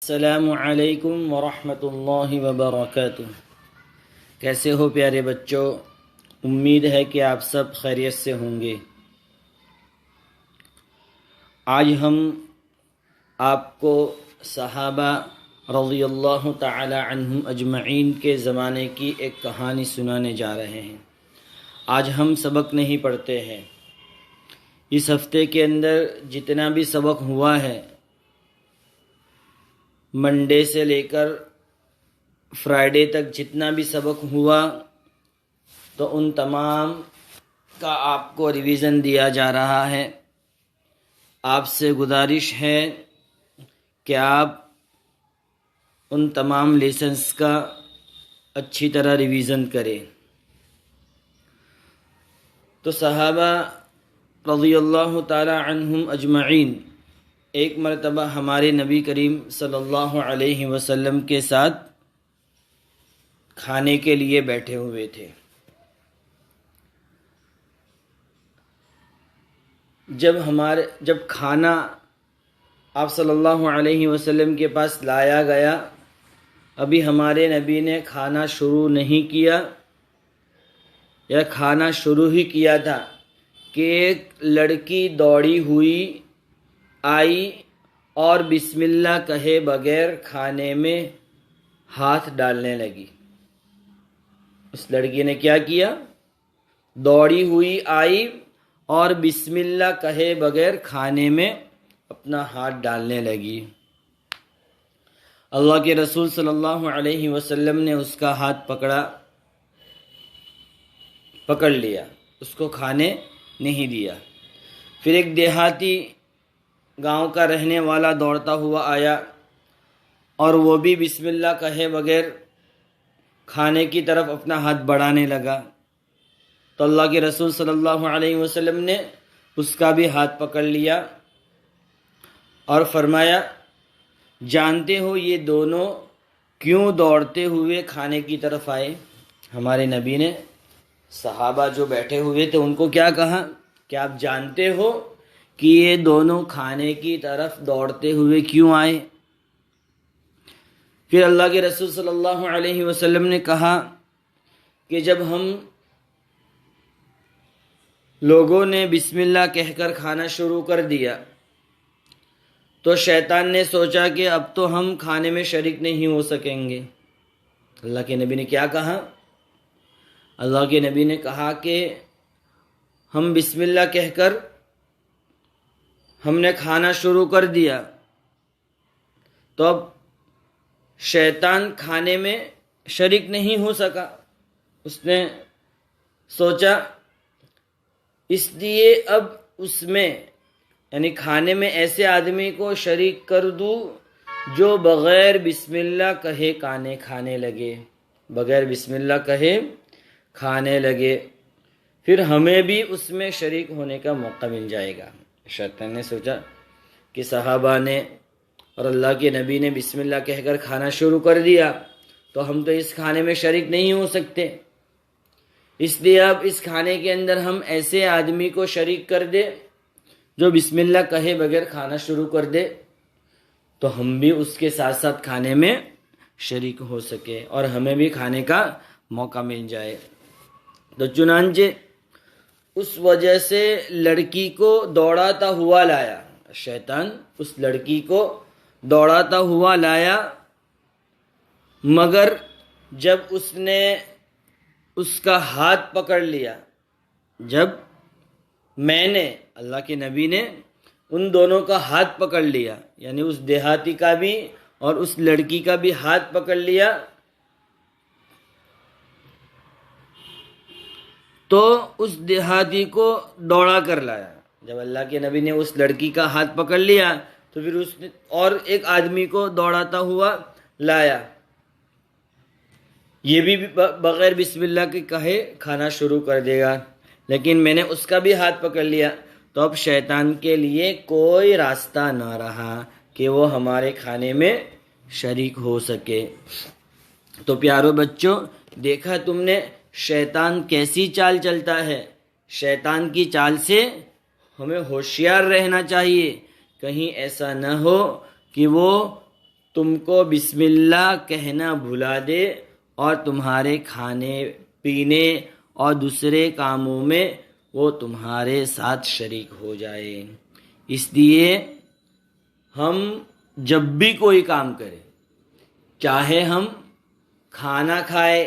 السلام علیکم ورحمۃ اللہ وبرکاتہ۔ کیسے ہو پیارے بچوں؟ امید ہے کہ آپ سب خیریت سے ہوں گے۔ آج ہم آپ کو صحابہ رضی اللہ تعالی عنہم اجمعین کے زمانے کی ایک کہانی سنانے جا رہے ہیں۔ آج ہم سبق نہیں پڑھتے ہیں۔ اس ہفتے کے اندر جتنا بھی سبق ہوا ہے، منڈے سے لے کر فرائیڈے تک جتنا بھی سبق ہوا، تو ان تمام کا آپ کو ریویژن دیا جا رہا ہے۔ آپ سے گزارش ہے کہ آپ ان تمام لیسنز کا اچھی طرح ریویژن کریں۔ تو صحابہ رضی اللہ تعالی عنہم اجمعین ایک مرتبہ ہمارے نبی کریم صلی اللہ علیہ وسلم کے ساتھ کھانے کے لیے بیٹھے ہوئے تھے۔ جب کھانا آپ صلی اللہ علیہ وسلم کے پاس لایا گیا، ابھی ہمارے نبی نے کھانا شروع نہیں کیا یا کھانا شروع ہی کیا تھا کہ ایک لڑکی دوڑی ہوئی آئی اور بسم اللہ کہے بغیر کھانے میں ہاتھ ڈالنے لگی۔ اس لڑکی نے کیا کیا؟ دوڑی ہوئی آئی اور بسم اللہ کہے بغیر کھانے میں اپنا ہاتھ ڈالنے لگی۔ اللہ کے رسول صلی اللہ علیہ وسلم نے اس کا ہاتھ پکڑ لیا، اس کو کھانے نہیں دیا۔ پھر ایک دیہاتی گاؤں کا رہنے والا دوڑتا ہوا آیا اور وہ بھی بسم اللہ کہے بغیر کھانے کی طرف اپنا ہاتھ بڑھانے لگا، تو اللہ کے رسول صلی اللہ علیہ وسلم نے اس کا بھی ہاتھ پکڑ لیا اور فرمایا، جانتے ہو یہ دونوں کیوں دوڑتے ہوئے کھانے کی طرف آئے؟ ہمارے نبی نے صحابہ جو بیٹھے ہوئے تھے ان کو کیا کہا کہ آپ جانتے ہو کہ یہ دونوں کھانے کی طرف دوڑتے ہوئے کیوں آئے؟ پھر اللہ کے رسول صلی اللہ علیہ وسلم نے کہا کہ جب ہم لوگوں نے بسم اللہ کہہ کر کھانا شروع کر دیا تو شیطان نے سوچا کہ اب تو ہم کھانے میں شریک نہیں ہو سکیں گے۔ اللہ کے نبی نے کیا کہا؟ اللہ کے نبی نے کہا کہ ہم بسم اللہ کہہ کر ہم نے کھانا شروع کر دیا تو اب شیطان کھانے میں شریک نہیں ہو سکا۔ اس نے سوچا اس لیے اب اس میں یعنی کھانے میں ایسے آدمی کو شریک کر دوں جو بغیر بسم اللہ کہے کھانے لگے، بغیر بسم اللہ کہے کھانے لگے، پھر ہمیں بھی اس میں شریک ہونے کا موقع مل جائے گا۔ شیطان نے سوچا کہ صحابہ نے اور اللہ کے نبی نے بسم اللہ کہہ کر کھانا شروع کر دیا تو ہم تو اس کھانے میں شریک نہیں ہو سکتے، اس لیے اب اس کھانے کے اندر ہم ایسے آدمی کو شریک کر دے جو بسم اللہ کہے بغیر کھانا شروع کر دے تو ہم بھی اس کے ساتھ ساتھ کھانے میں شریک ہو سکے اور ہمیں بھی کھانے کا موقع مل جائے۔ تو چنانچہ اس وجہ سے لڑکی کو دوڑاتا ہوا لایا، شیطان اس لڑکی کو دوڑاتا ہوا لایا، مگر جب اس نے اس کا ہاتھ پکڑ لیا، جب میں نے اللہ کے نبی نے ان دونوں کا ہاتھ پکڑ لیا، یعنی اس دیہاتی کا بھی اور اس لڑکی کا بھی ہاتھ پکڑ لیا، تو اس دیہاتی کو دوڑا کر لایا۔ جب اللہ کے نبی نے اس لڑکی کا ہاتھ پکڑ لیا تو پھر اس نے اور ایک آدمی کو دوڑاتا ہوا لایا، یہ بھی بغیر بسم اللہ کے کہے کھانا شروع کر دے گا، لیکن میں نے اس کا بھی ہاتھ پکڑ لیا تو اب شیطان کے لیے کوئی راستہ نہ رہا کہ وہ ہمارے کھانے میں شریک ہو سکے۔ تو پیارو بچوں، دیکھا تم نے شیطان کیسی چال چلتا ہے؟ شیطان کی چال سے ہمیں ہوشیار رہنا چاہیے، کہیں ایسا نہ ہو کہ وہ تم کو بسم اللہ کہنا بھلا دے اور تمہارے کھانے پینے اور دوسرے کاموں میں وہ تمہارے ساتھ شریک ہو جائے۔ اس لیے ہم جب بھی کوئی کام کریں، چاہے ہم کھانا کھائے،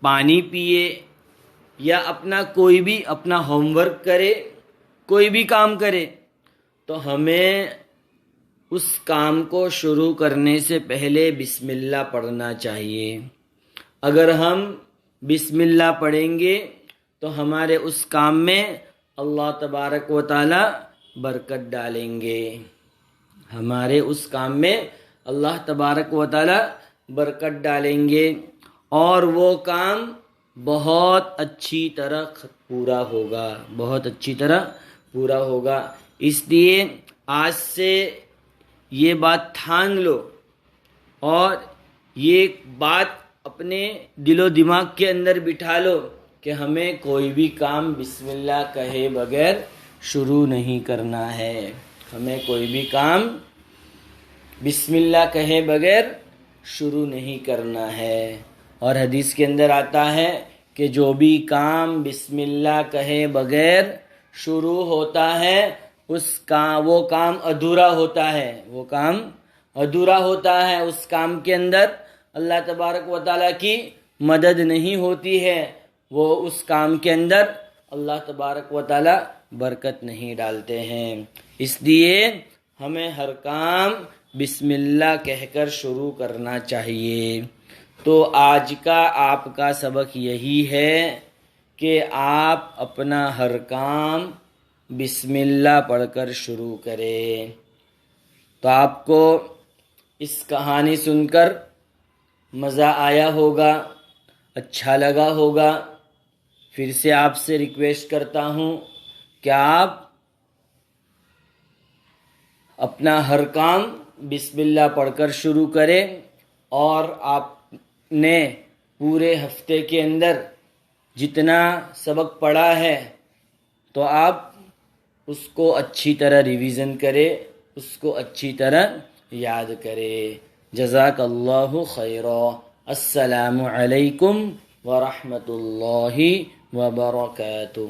پانی پیے یا کوئی بھی اپنا ہوم ورک کرے، کوئی بھی کام کرے، تو ہمیں اس کام کو شروع کرنے سے پہلے بسم اللہ پڑھنا چاہیے۔ اگر ہم بسم اللہ پڑھیں گے تو ہمارے اس کام میں اللہ تبارک و تعالی برکت ڈالیں گے، ہمارے اس کام میں اللہ تبارک و تعالی برکت ڈالیں گے اور وہ کام بہت اچھی طرح پورا ہوگا، بہت اچھی طرح پورا ہوگا۔ اس لیے آج سے یہ بات ٹھان لو اور یہ بات اپنے دل و دماغ کے اندر بٹھا لو کہ ہمیں کوئی بھی کام بسم اللہ کہے بغیر شروع نہیں کرنا ہے، ہمیں کوئی بھی کام بسم اللہ کہے بغیر شروع نہیں کرنا ہے۔ اور حدیث کے اندر آتا ہے کہ جو بھی کام بسم اللہ کہے بغیر شروع ہوتا ہے وہ کام ادھورا ہوتا ہے، وہ کام ادھورا ہوتا ہے، اس کام کے اندر اللہ تبارک و تعالیٰ کی مدد نہیں ہوتی ہے، وہ اس کام کے اندر اللہ تبارک و تعالیٰ برکت نہیں ڈالتے ہیں۔ اس لیے ہمیں ہر کام بسم اللہ کہہ کر شروع کرنا چاہیے۔ تو آج کا آپ کا سبق یہی ہے کہ آپ اپنا ہر کام بسم اللہ پڑھ کر شروع کریں۔ تو آپ کو اس کہانی سن کر مزہ آیا ہوگا، اچھا لگا ہوگا۔ پھر سے آپ سے ریکویسٹ کرتا ہوں کہ آپ اپنا ہر کام بسم اللہ پڑھ کر شروع کریں، اور آپ نے پورے ہفتے کے اندر جتنا سبق پڑھا ہے تو آپ اس کو اچھی طرح ریویژن کرے، اس کو اچھی طرح یاد کرے۔ جزاک اللہ خیرا۔ السلام علیکم ورحمۃ اللہ وبرکاتہ۔